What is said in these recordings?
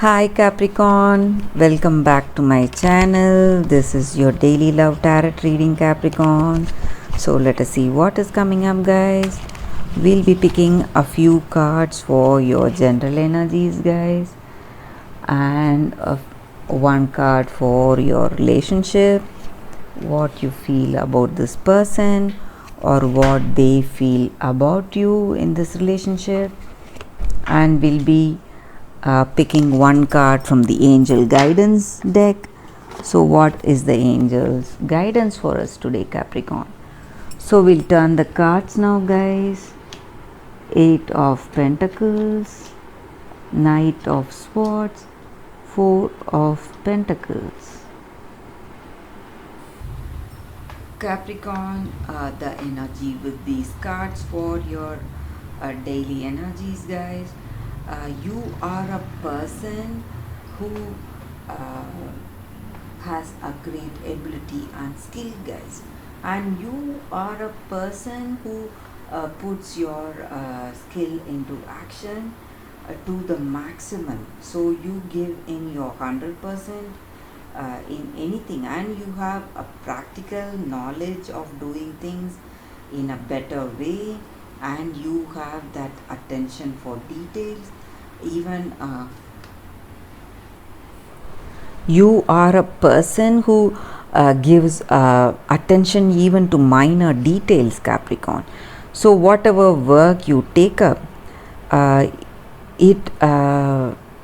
Hi Capricorn, welcome back to my channel. This is your daily love tarot reading, Capricorn. So let us see what is coming up, guys. We'll be picking a few cards for your general energies, guys, and one card for your relationship, what you feel about this person or what they feel about you in this relationship, and we'll be picking one card from the angel guidance deck. So what is the angel's guidance for us today, Capricorn? So we'll turn the cards now, guys. Eight of Pentacles, Knight of Swords, Four of Pentacles. Capricorn, the energy with these cards for your daily energies, guys. You are a person who has a great ability and skill, guys, and you are a person who puts your skill into action to the maximum. So you give in your 100% in anything, and you have a practical knowledge of doing things in a better way, and you have that attention for details. Even you are a person who gives attention even to minor details, Capricorn. So whatever work you take up,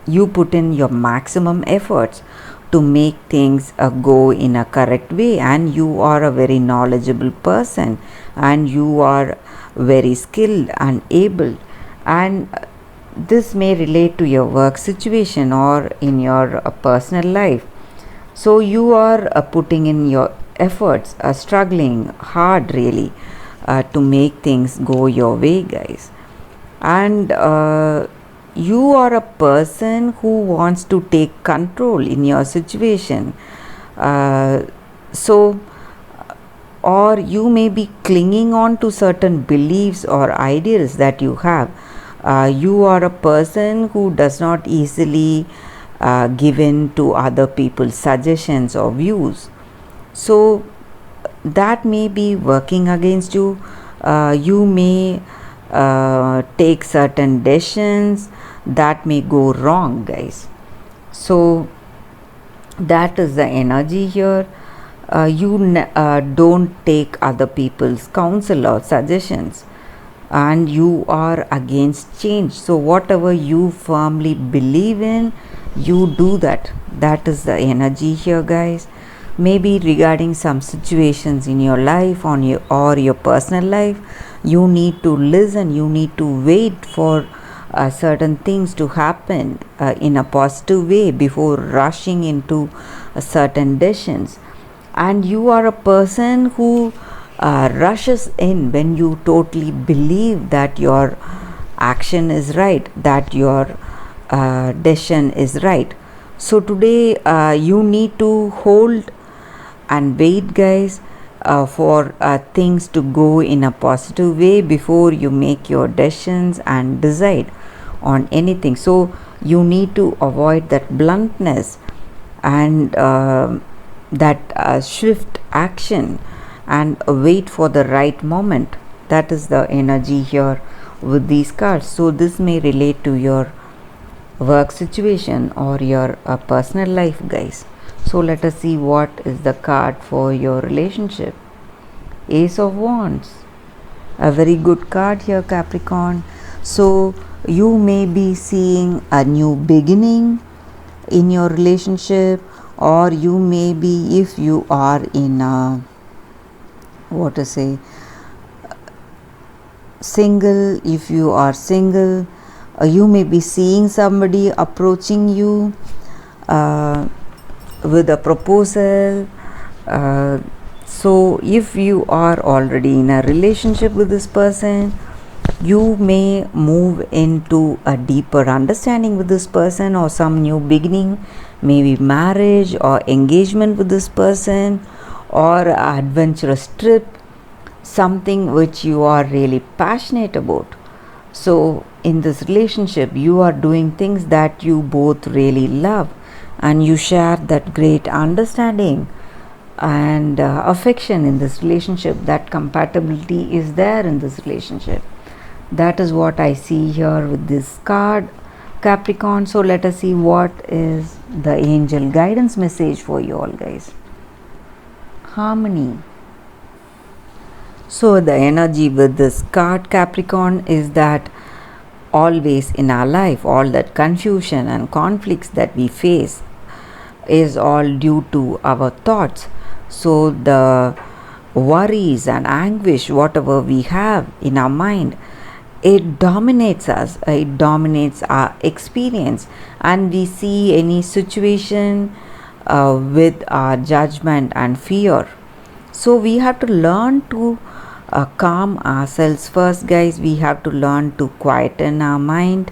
you put in your maximum efforts to make things go in a correct way, and you are a very knowledgeable person, and you are very skilled and able, and this may relate to your work situation or in your personal life. So you are putting in your efforts, struggling hard really to make things go your way, guys, and you are a person who wants to take control in your situation. So or you may be clinging on to certain beliefs or ideals that you have. You are a person who does not easily give in to other people's suggestions or views. So that may be working against you. You may take certain decisions that may go wrong, guys. So that is the energy here. You don't take other people's counsel or suggestions, and you are against change. So whatever you firmly believe in, you do that. That is the energy here, guys. Maybe regarding some situations in your life or your personal life, you need to listen, you need to wait for certain things to happen in a positive way before rushing into certain decisions. And you are a person who rushes in when you totally believe that your action is right, that your decision is right. So today you need to hold and wait, guys, for things to go in a positive way before you make your decisions and decide on anything. So you need to avoid that bluntness and that swift action, and wait for the right moment. That is the energy here with these cards. So this may relate to your work situation or your personal life, guys. So let us see what is the card for your relationship. Ace of Wands, a very good card here, Capricorn. So you may be seeing a new beginning in your relationship, or you may be, if you are in a single, if you are single, you may be seeing somebody approaching you with a proposal. So if you are already in a relationship with this person, you may move into a deeper understanding with this person, or some new beginning, maybe marriage or engagement with this person, or adventurous trip, something which you are really passionate about. So in this relationship you are doing things that you both really love, and you share that great understanding and affection in this relationship. That compatibility is there in this relationship. That is what I see here with this card, Capricorn. So let us see what is the angel guidance message for you all, guys. Harmony. So the energy with this card, Capricorn, is that always in our life, all that confusion and conflicts that we face is all due to our thoughts. So the worries and anguish, whatever we have in our mind, it dominates us, it dominates our experience, and we see any situation with our judgment and fear. So we have to learn to calm ourselves first, guys. We have to learn to quieten our mind.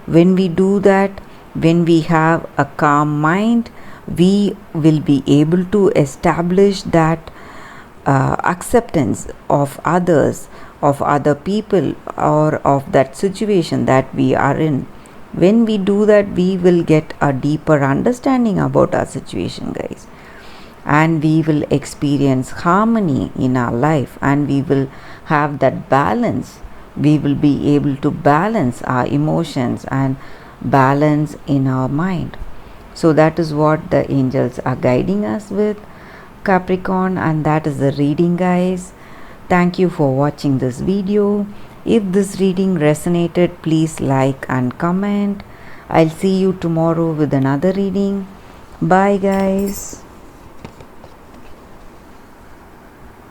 When we do that, when we have a calm mind, we will be able to establish that acceptance of others, of other people, or of that situation that we are in. When we do that, we will get a deeper understanding about our situation, guys, and we will experience harmony in our life, and we will have that balance. We will be able to balance our emotions and balance in our mind. So that is what the angels are guiding us with, Capricorn, and that is the reading, guys. Thank you for watching this video. If this reading resonated, please like and comment. I'll see you tomorrow with another reading. Bye, guys.